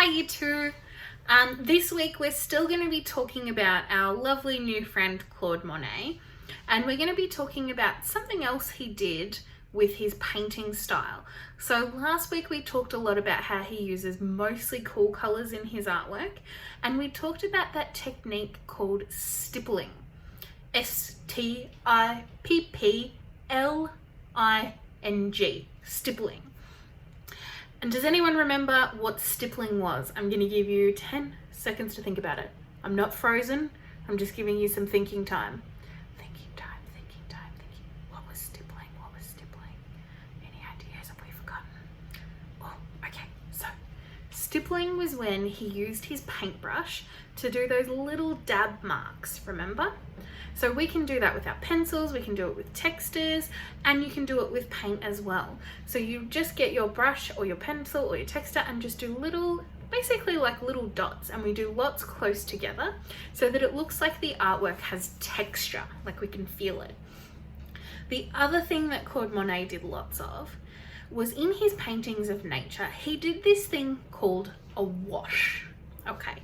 Hi you two. This week we're still going to be talking about our lovely new friend Claude Monet, and we're going to be talking about something else he did with his painting style. So last week we talked a lot about how he uses mostly cool colors in his artwork, and we talked about that technique called stippling. S-T-I-P-P-L-I-N-G, stippling. And does anyone remember what stippling was? I'm going to give you 10 seconds to think about it. I'm not frozen. I'm just giving you some thinking time. Thinking time. What was stippling? Any ideas? Have we forgotten? Oh, okay. So, stippling was when he used his paintbrush to do those little dab marks, remember? So we can do that with our pencils, we can do it with textures, and you can do it with paint as well. So you just get your brush or your pencil or your texture and just do little, basically like little dots, and we do lots close together so that it looks like the artwork has texture, like we can feel it. The other thing that Claude Monet did lots of was in his paintings of nature, he did this thing called a wash. Okay,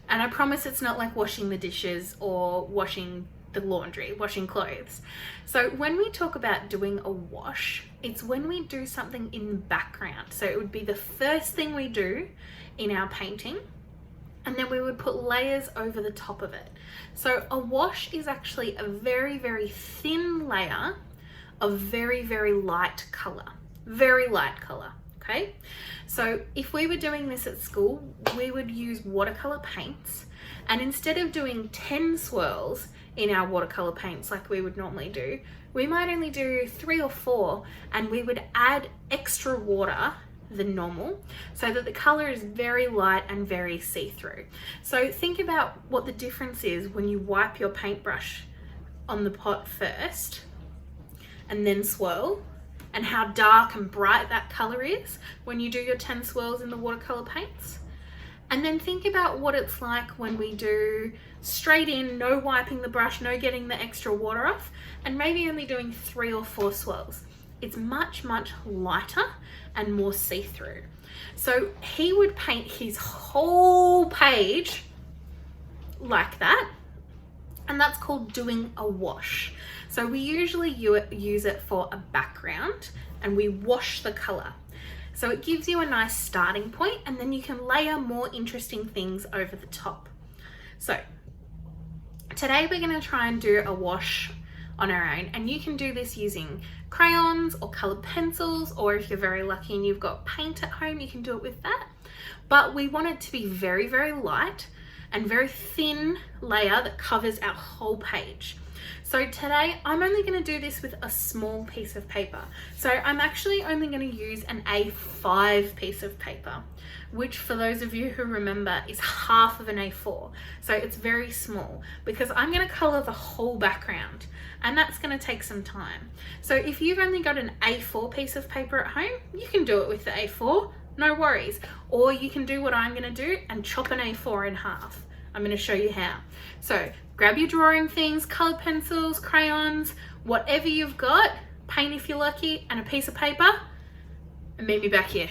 and I promise it's not like washing the dishes or washing the laundry, washing clothes. So when we talk about doing a wash, it's when we do something in the background. So it would be the first thing we do in our painting, and then we would put layers over the top of it. So a wash is actually a very, very thin layer of very, very light color. Very light color, okay? So if we were doing this at school, we would use watercolor paints, and instead of doing 10 swirls in our watercolor paints like we would normally do, we might only do 3 or 4, and we would add extra water than normal so that the color is very light and very see-through. So think about what the difference is when you wipe your paintbrush on the pot first and then swirl, and how dark and bright that color is when you do your 10 swirls in the watercolor paints. And then think about what it's like when we do straight in, no wiping the brush, no getting the extra water off, and maybe only doing 3 or 4 swirls. It's much, much lighter and more see-through. So he would paint his whole page like that, and that's called doing a wash. So we usually use it for a background, and we wash the color. So it gives you a nice starting point, and then you can layer more interesting things over the top. So today we're going to try and do a wash on our own, and you can do this using crayons or colored pencils, or if you're very lucky and you've got paint at home, you can do it with that. But we want it to be very, very light and very thin layer that covers our whole page. So today I'm only going to do this with a small piece of paper. So I'm actually only going to use an A5 piece of paper, which for those of you who remember is half of an A4. So it's very small because I'm going to color the whole background, and that's going to take some time. So if you've only got an A4 piece of paper at home, you can do it with the A4, no worries. Or you can do what I'm going to do and chop an A4 in half. I'm going to show you how. So grab your drawing things, colored pencils, crayons, whatever you've got, paint if you're lucky, and a piece of paper, and meet me back here.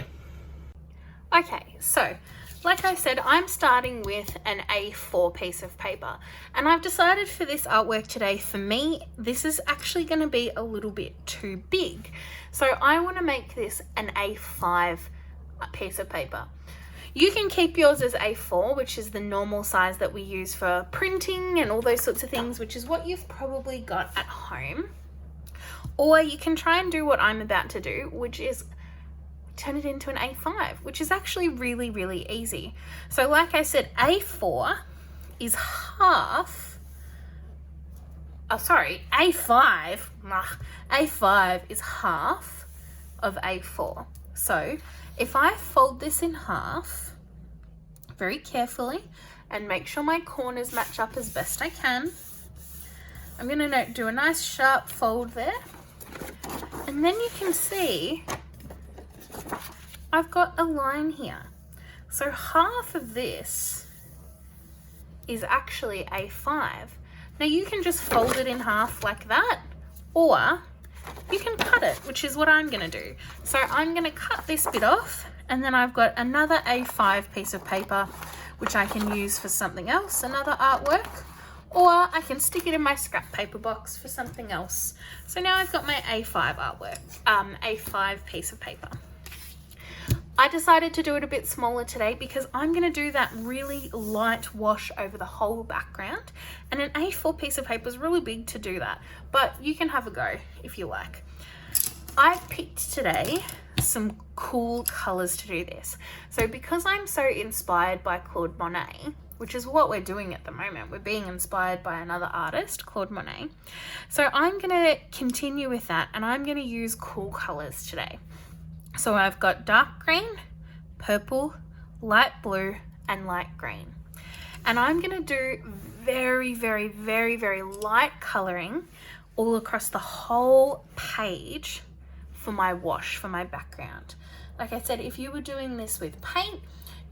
Okay, so like I said, I'm starting with an A4 piece of paper, and I've decided for this artwork today, for me, this is actually going to be a little bit too big. So I want to make this an A5 piece of paper. You can keep yours as A4, which is the normal size that we use for printing and all those sorts of things, which is what you've probably got at home. Or you can try and do what I'm about to do, which is turn it into an A5, which is actually really, really easy. So like I said, A4 is half, A5 is half of A4. So if I fold this in half very carefully and make sure my corners match up as best I can, I'm going to do a nice sharp fold there, and then you can see I've got a line here. So half of this is actually A5. Now you can just fold it in half like that, or you can cut it, which is what I'm going to do. So I'm going to cut this bit off And then I've got another A5 piece of paper, which I can use for something else, another artwork, or I can stick it in my scrap paper box for something else. So now I've got my A5 artwork, A5 piece of paper. I decided to do it a bit smaller today because I'm going to do that really light wash over the whole background, and an A4 piece of paper is really big to do that, but you can have a go if you like. I picked today some cool colors to do this. So because I'm so inspired by Claude Monet, which is what we're doing at the moment, we're being inspired by another artist, Claude Monet. So I'm going to continue with that, and I'm going to use cool colors today. So I've got dark green, purple, light blue, and light green. And I'm going to do very, very, very, very light coloring all across the whole page for my wash, for my background. Like I said, if you were doing this with paint,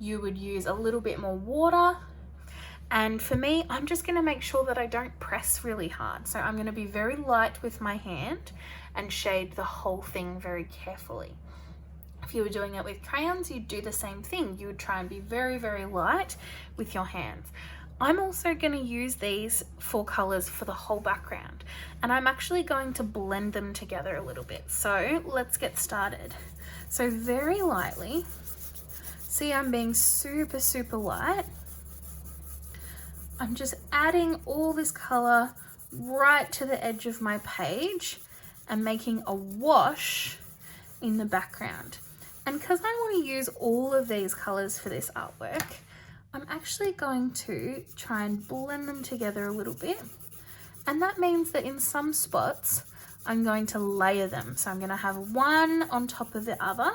you would use a little bit more water. And for me, I'm just going to make sure that I don't press really hard. So I'm going to be very light with my hand and shade the whole thing very carefully. If you were doing it with crayons, you'd do the same thing. You would try and be very, very light with your hands. I'm also going to use these 4 colors for the whole background, and I'm actually going to blend them together a little bit. So let's get started. So very lightly, see, I'm being super, super light. I'm just adding all this color right to the edge of my page and making a wash in the background. And because I want to use all of these colors for this artwork, I'm actually going to try and blend them together a little bit. And that means that in some spots, I'm going to layer them. So I'm going to have one on top of the other.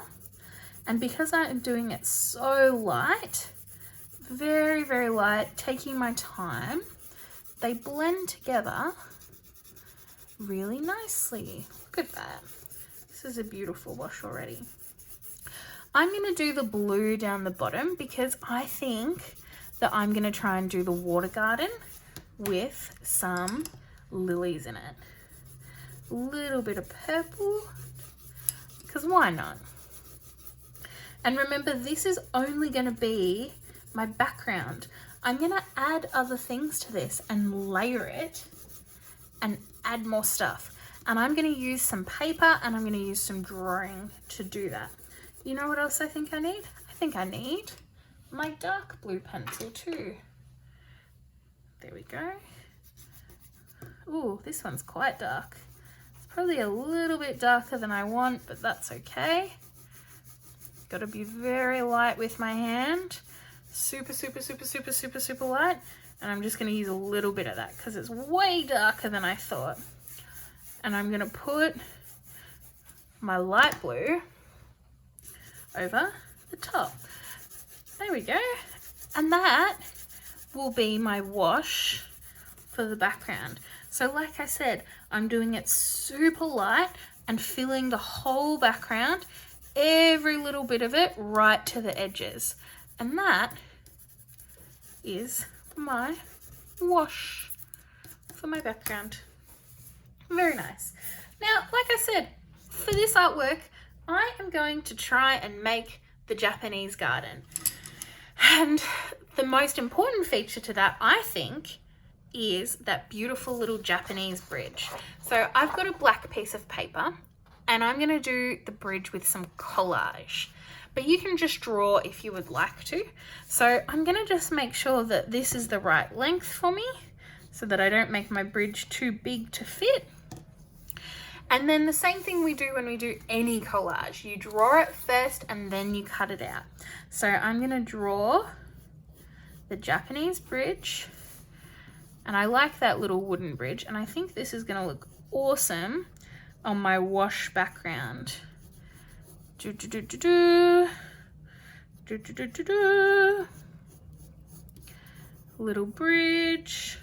And because I'm doing it so light, very, very light, taking my time, they blend together really nicely. Look at that. This is a beautiful wash already. I'm going to do the blue down the bottom because I think that I'm going to try and do the water garden with some lilies in it. A little bit of purple, because why not? And remember, this is only going to be my background. I'm going to add other things to this and layer it and add more stuff. And I'm going to use some paper and I'm going to use some drawing to do that. You know what else I think I need? I think I need my dark blue pencil too. There we go. Ooh, this one's quite dark. It's probably a little bit darker than I want, but that's okay. Got to be very light with my hand. Super, super, super, super, super, super light. And I'm just going to use a little bit of that because it's way darker than I thought. And I'm going to put my light blue over the top. There we go. And that will be my wash for the background. So like I said, I'm doing it super light and filling the whole background, every little bit of it right to the edges. And that is my wash for my background. Very nice. Now, like I said, for this artwork, I am going to try and make the Japanese garden. And the most important feature to that, I think, is that beautiful little Japanese bridge. So I've got a black piece of paper and I'm going to do the bridge with some collage. But you can just draw if you would like to. So I'm going to just make sure that this is the right length for me so that I don't make my bridge too big to fit. And then the same thing we do when we do any collage. You draw it first and then you cut it out. So I'm going to draw the Japanese bridge. And I like that little wooden bridge. And I think this is going to look awesome on my wash background. Little bridge.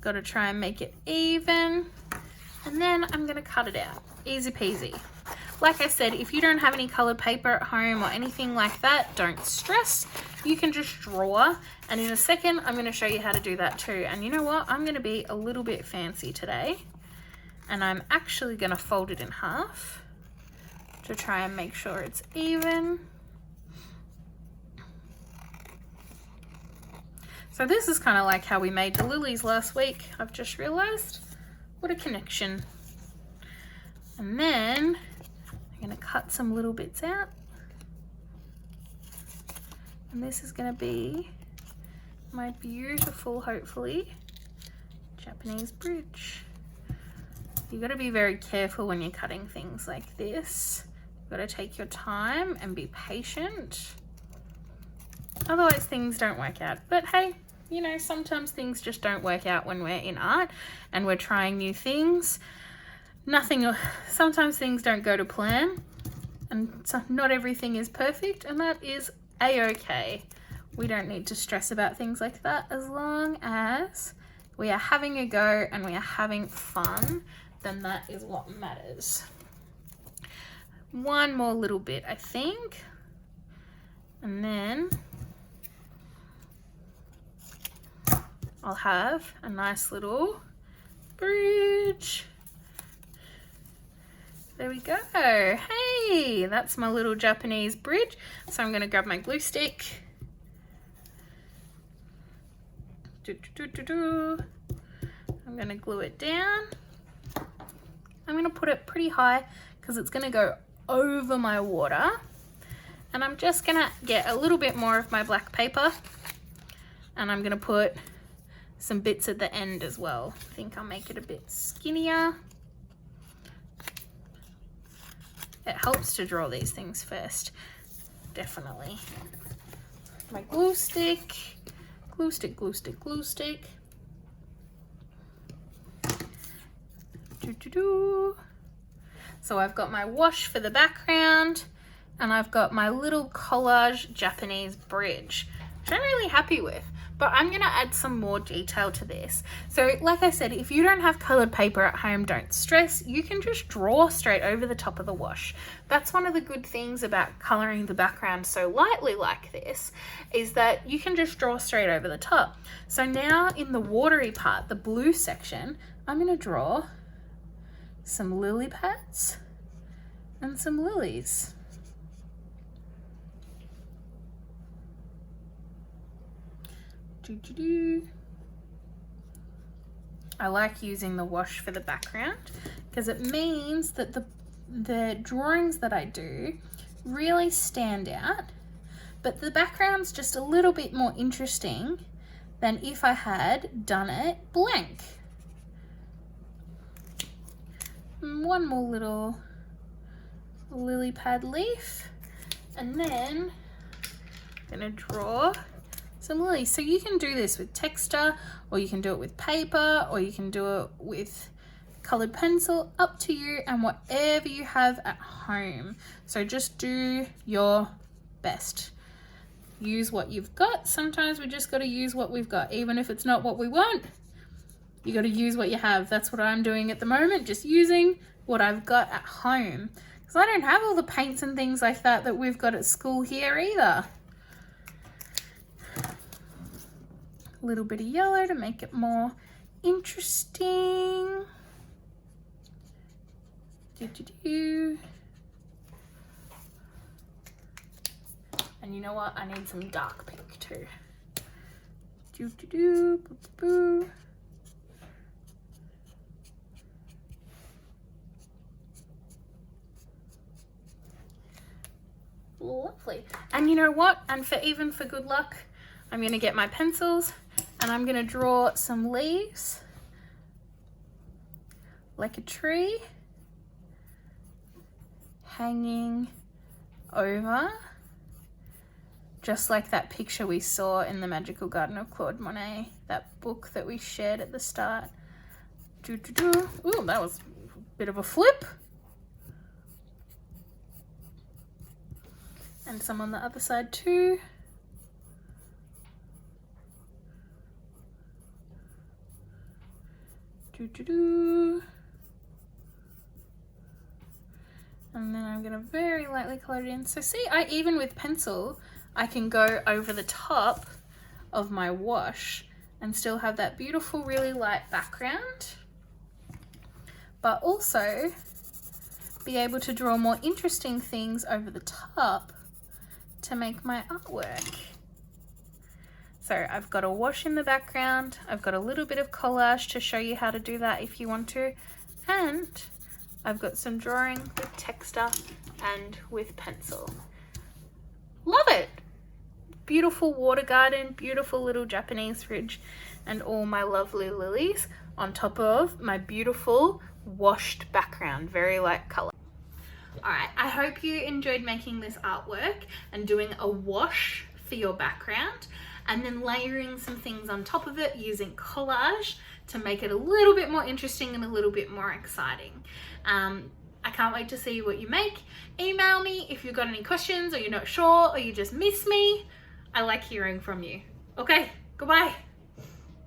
Got to try and make it even. And then I'm going to cut it out. Easy peasy. Like I said, if you don't have any colored paper at home or anything like that, don't stress. You can just draw. And in a second, I'm going to show you how to do that too. And you know what? I'm going to be a little bit fancy today. And I'm actually going to fold it in half to try and make sure it's even. So this is kind of like how we made the lilies last week. I've just realized. What a connection. And then I'm going to cut some little bits out. And this is going to be my beautiful, hopefully, Japanese bridge. You've got to be very careful when you're cutting things like this. You've got to take your time and be patient. Otherwise things don't work out. But hey, you know, sometimes things just don't work out when we're in art and we're trying new things. Sometimes things don't go to plan, and so not everything is perfect, and that is a-okay. We don't need to stress about things like that as long as we are having a go and we are having fun, then that is what matters. One more little bit, I think, and then I'll have a nice little bridge. There we go. Hey, that's my little Japanese bridge. So I'm going to grab my glue stick. I'm going to glue it down. I'm going to put it pretty high because it's going to go over my water. And I'm just going to get a little bit more of my black paper. And I'm going to put some bits at the end as well. I think I'll make it a bit skinnier. It helps to draw these things first, definitely. My glue stick, glue stick, glue stick, glue stick. So I've got my wash for the background and I've got my little collage Japanese bridge, which I'm really happy with. But I'm going to add some more detail to this. So like I said, if you don't have colored paper at home, don't stress. You can just draw straight over the top of the wash. That's one of the good things about coloring the background so lightly like this, is that you can just draw straight over the top. So now in the watery part, the blue section, I'm going to draw some lily pads and some lilies. I like using the wash for the background because it means that the drawings that I do really stand out, but the background's just a little bit more interesting than if I had done it blank. One more little lily pad leaf, and then I'm gonna draw some lilies. So you can do this with texture, or you can do it with paper, or you can do it with colored pencil, up to you and whatever you have at home. So just do your best. Use what you've got. Sometimes we just got to use what we've got, even if it's not what we want. You got to use what you have. That's what I'm doing at the moment, just using what I've got at home, because I don't have all the paints and things like that we've got at school here either. A little bit of yellow to make it more interesting. And you know what? I need some dark pink too. Lovely. And you know what? And even for good luck, I'm going to get my pencils and I'm going to draw some leaves like a tree hanging over, just like that picture we saw in The Magical Garden of Claude Monet, that book that we shared at the start. Ooh, that was a bit of a flip. And some on the other side too. And then I'm gonna very lightly color it in. So see, even with pencil, I can go over the top of my wash and still have that beautiful, really light background, but also be able to draw more interesting things over the top to make my artwork. So I've got a wash in the background, I've got a little bit of collage to show you how to do that if you want to, and I've got some drawing with texture and with pencil. Love it! Beautiful water garden, beautiful little Japanese fridge, and all my lovely lilies on top of my beautiful washed background, very light color. Alright, I hope you enjoyed making this artwork and doing a wash for your background, and then layering some things on top of it using collage to make it a little bit more interesting and a little bit more exciting. I can't wait to see what you make. Email me if you've got any questions or you're not sure or you just miss me. I like hearing from you. Okay, goodbye.